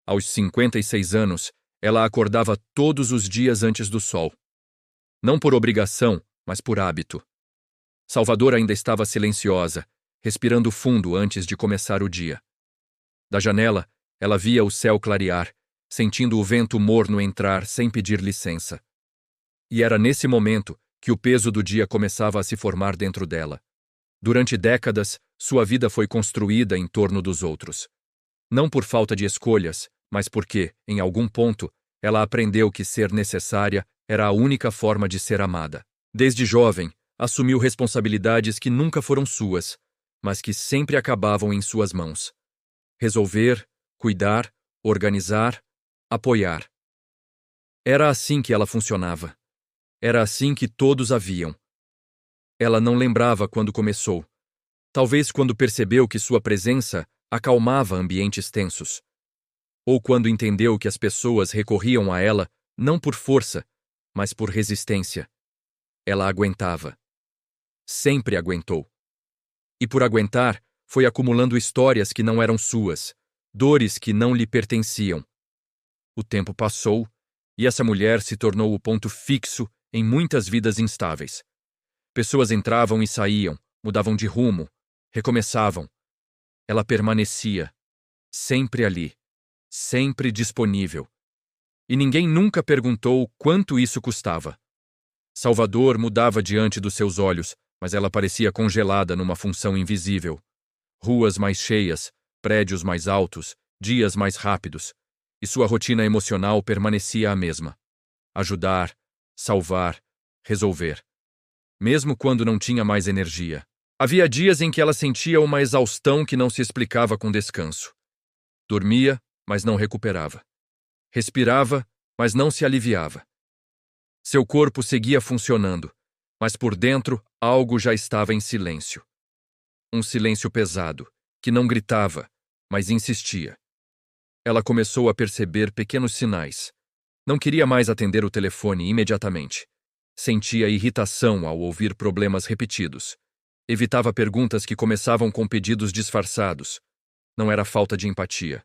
Aos 56 anos, ela acordava todos os dias antes do sol. Não por obrigação, mas por hábito. Salvador ainda estava silenciosa, respirando fundo antes de começar o dia. Da janela, ela via o céu clarear, sentindo o vento morno entrar sem pedir licença. E era nesse momento que o peso do dia começava a se formar dentro dela. Durante décadas, sua vida foi construída em torno dos outros. Não por falta de escolhas, mas porque, em algum ponto, ela aprendeu que ser necessária era a única forma de ser amada. Desde jovem, assumiu responsabilidades que nunca foram suas, mas que sempre acabavam em suas mãos. Resolver, cuidar, organizar, apoiar. Era assim que ela funcionava. Era assim que todos a viam. Ela não lembrava quando começou. Talvez quando percebeu que sua presença acalmava ambientes tensos. Ou quando entendeu que as pessoas recorriam a ela não por força, mas por resistência. Ela aguentava. Sempre aguentou. E por aguentar, foi acumulando histórias que não eram suas, dores que não lhe pertenciam. O tempo passou, e essa mulher se tornou o ponto fixo em muitas vidas instáveis. Pessoas entravam e saíam, mudavam de rumo, recomeçavam. Ela permanecia, sempre ali, sempre disponível. E ninguém nunca perguntou quanto isso custava. Salvador mudava diante dos seus olhos, mas ela parecia congelada numa função invisível. Ruas mais cheias, prédios mais altos, dias mais rápidos. E sua rotina emocional permanecia a mesma. Ajudar, salvar, resolver. Mesmo quando não tinha mais energia. Havia dias em que ela sentia uma exaustão que não se explicava com descanso. Dormia, mas não recuperava. Respirava, mas não se aliviava. Seu corpo seguia funcionando, mas por dentro algo já estava em silêncio. Um silêncio pesado, que não gritava, mas insistia. Ela começou a perceber pequenos sinais. Não queria mais atender o telefone imediatamente. Sentia irritação ao ouvir problemas repetidos. Evitava perguntas que começavam com pedidos disfarçados. Não era falta de empatia.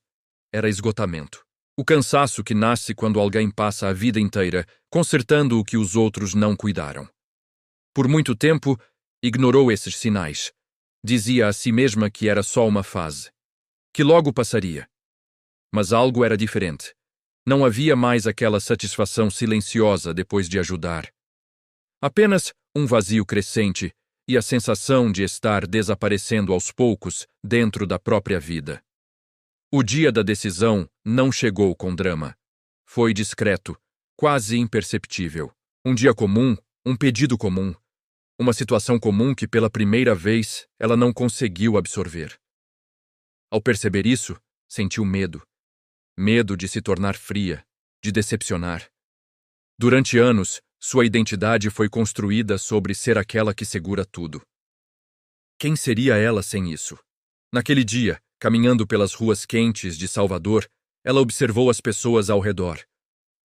Era esgotamento. O cansaço que nasce quando alguém passa a vida inteira consertando o que os outros não cuidaram. Por muito tempo, ignorou esses sinais. Dizia a si mesma que era só uma fase. Que logo passaria. Mas algo era diferente. Não havia mais aquela satisfação silenciosa depois de ajudar. Apenas um vazio crescente e a sensação de estar desaparecendo aos poucos dentro da própria vida. O dia da decisão não chegou com drama. Foi discreto, quase imperceptível. Um dia comum, um pedido comum. Uma situação comum que pela primeira vez ela não conseguiu absorver. Ao perceber isso, sentiu medo. Medo de se tornar fria, de decepcionar. Durante anos, sua identidade foi construída sobre ser aquela que segura tudo. Quem seria ela sem isso? Naquele dia, caminhando pelas ruas quentes de Salvador, ela observou as pessoas ao redor.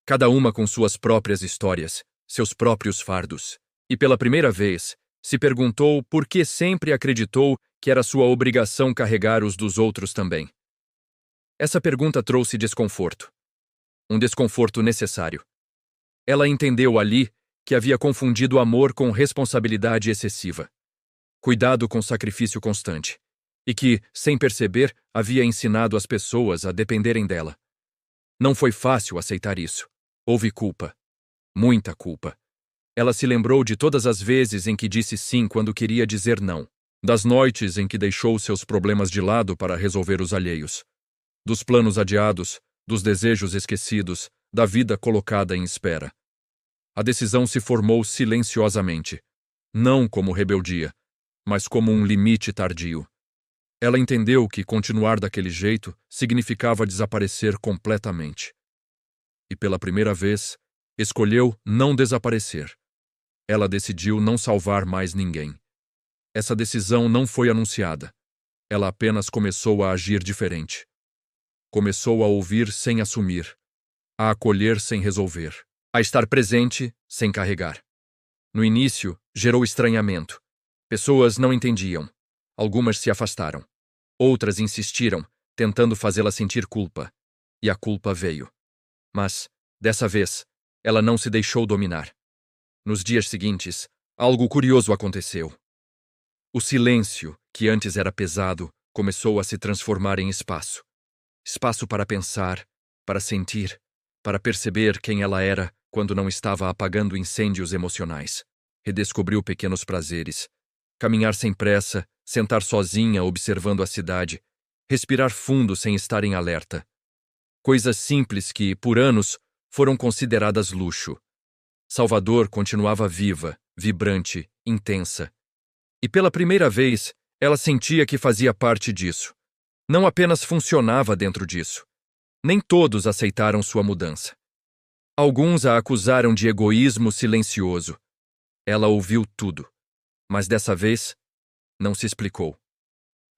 Cada uma com suas próprias histórias, seus próprios fardos. E pela primeira vez, se perguntou por que sempre acreditou que era sua obrigação carregar os dos outros também. Essa pergunta trouxe desconforto. Um desconforto necessário. Ela entendeu ali que havia confundido amor com responsabilidade excessiva. Cuidado com sacrifício constante. E que, sem perceber, havia ensinado as pessoas a dependerem dela. Não foi fácil aceitar isso. Houve culpa. Muita culpa. Ela se lembrou de todas as vezes em que disse sim quando queria dizer não. Das noites em que deixou seus problemas de lado para resolver os alheios. Dos planos adiados, dos desejos esquecidos, da vida colocada em espera. A decisão se formou silenciosamente. Não como rebeldia, mas como um limite tardio. Ela entendeu que continuar daquele jeito significava desaparecer completamente. E pela primeira vez, escolheu não desaparecer. Ela decidiu não salvar mais ninguém. Essa decisão não foi anunciada. Ela apenas começou a agir diferente. Começou a ouvir sem assumir, a acolher sem resolver, a estar presente sem carregar. No início, gerou estranhamento. Pessoas não entendiam. Algumas se afastaram. Outras insistiram, tentando fazê-la sentir culpa. e a culpa veio. Mas, dessa vez, ela não se deixou dominar. Nos dias seguintes, algo curioso aconteceu. O silêncio, que antes era pesado, começou a se transformar em espaço. Espaço para pensar, para sentir, para perceber quem ela era quando não estava apagando incêndios emocionais. Redescobriu pequenos prazeres. Caminhar sem pressa, sentar sozinha observando a cidade, respirar fundo sem estar em alerta. Coisas simples que, por anos, foram consideradas luxo. Salvador continuava viva, vibrante, intensa. E pela primeira vez, ela sentia que fazia parte disso. Não apenas funcionava dentro disso. Nem todos aceitaram sua mudança. Alguns a acusaram de egoísmo silencioso. Ela ouviu tudo, mas dessa vez, não se explicou.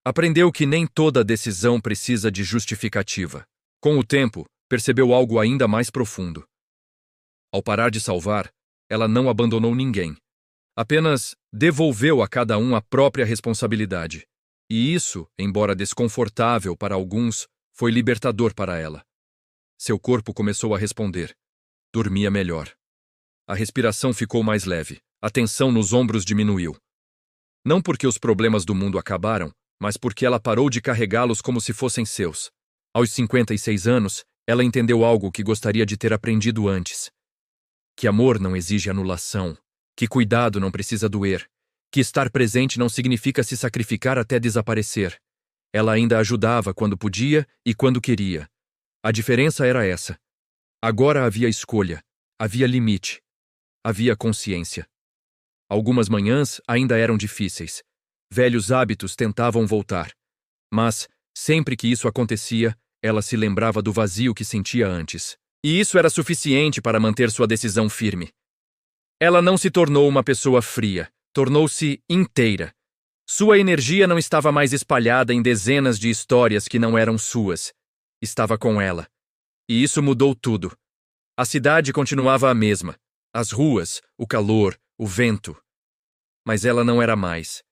Aprendeu que nem toda decisão precisa de justificativa. Com o tempo, percebeu algo ainda mais profundo. Ao parar de salvar, ela não abandonou ninguém. Apenas devolveu a cada um a própria responsabilidade. E isso, embora desconfortável para alguns, foi libertador para ela. Seu corpo começou a responder. Dormia melhor. A respiração ficou mais leve. A tensão nos ombros diminuiu. Não porque os problemas do mundo acabaram, mas porque ela parou de carregá-los como se fossem seus. Aos 56 anos, ela entendeu algo que gostaria de ter aprendido antes. Que amor não exige anulação, que cuidado não precisa doer, que estar presente não significa se sacrificar até desaparecer. Ela ainda ajudava quando podia e quando queria. A diferença era essa. Agora havia escolha, havia limite, havia consciência. Algumas manhãs ainda eram difíceis. Velhos hábitos tentavam voltar. Mas, sempre que isso acontecia, ela se lembrava do vazio que sentia antes. E isso era suficiente para manter sua decisão firme. Ela não se tornou uma pessoa fria, tornou-se inteira. Sua energia não estava mais espalhada em dezenas de histórias que não eram suas. Estava com ela. E isso mudou tudo. A cidade continuava a mesma. As ruas, o calor, o vento. Mas ela não era mais.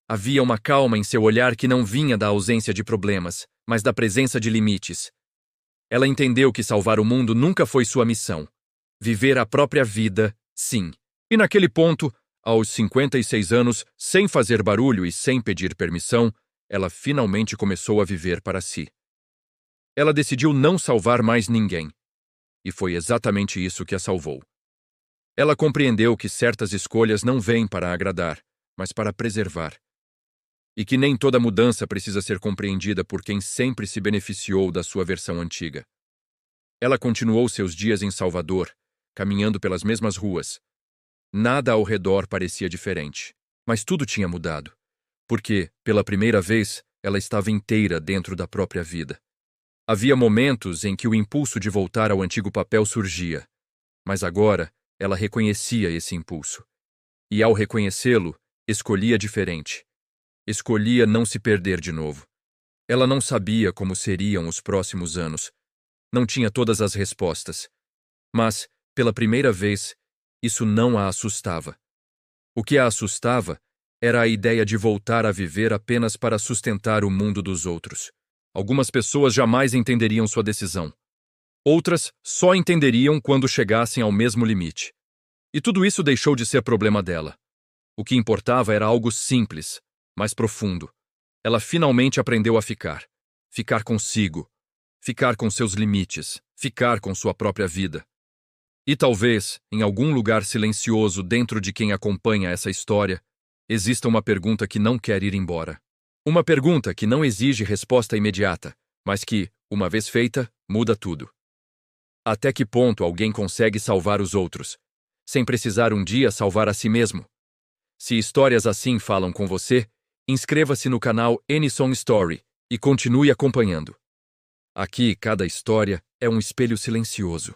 Havia uma calma em seu olhar que não vinha da ausência de problemas, mas da presença de limites. Ela entendeu que salvar o mundo nunca foi sua missão. Viver a própria vida, sim. E naquele ponto, aos 56 anos, sem fazer barulho e sem pedir permissão, ela finalmente começou a viver para si. Ela decidiu não salvar mais ninguém. E foi exatamente isso que a salvou. Ela compreendeu que certas escolhas não vêm para agradar, mas para preservar. E que nem toda mudança precisa ser compreendida por quem sempre se beneficiou da sua versão antiga. Ela continuou seus dias em Salvador, caminhando pelas mesmas ruas. Nada ao redor parecia diferente, mas tudo tinha mudado, porque, pela primeira vez, ela estava inteira dentro da própria vida. Havia momentos em que o impulso de voltar ao antigo papel surgia, mas agora ela reconhecia esse impulso. E ao reconhecê-lo, escolhia diferente. Escolhia não se perder de novo. Ela não sabia como seriam os próximos anos. Não tinha todas as respostas. Mas, pela primeira vez, isso não a assustava. O que a assustava era a ideia de voltar a viver apenas para sustentar o mundo dos outros. Algumas pessoas jamais entenderiam sua decisão. Outras só entenderiam quando chegassem ao mesmo limite. E tudo isso deixou de ser problema dela. O que importava era algo simples, mais profundo. Ela finalmente aprendeu a ficar. Ficar consigo. Ficar com seus limites. Ficar com sua própria vida. E talvez, em algum lugar silencioso dentro de quem acompanha essa história, exista uma pergunta que não quer ir embora. Uma pergunta que não exige resposta imediata, mas que, uma vez feita, muda tudo. Até que ponto alguém consegue salvar os outros, sem precisar um dia salvar a si mesmo? Se histórias assim falam com você, inscreva-se no canal Anyson Story e continue acompanhando. Aqui, cada história é um espelho silencioso.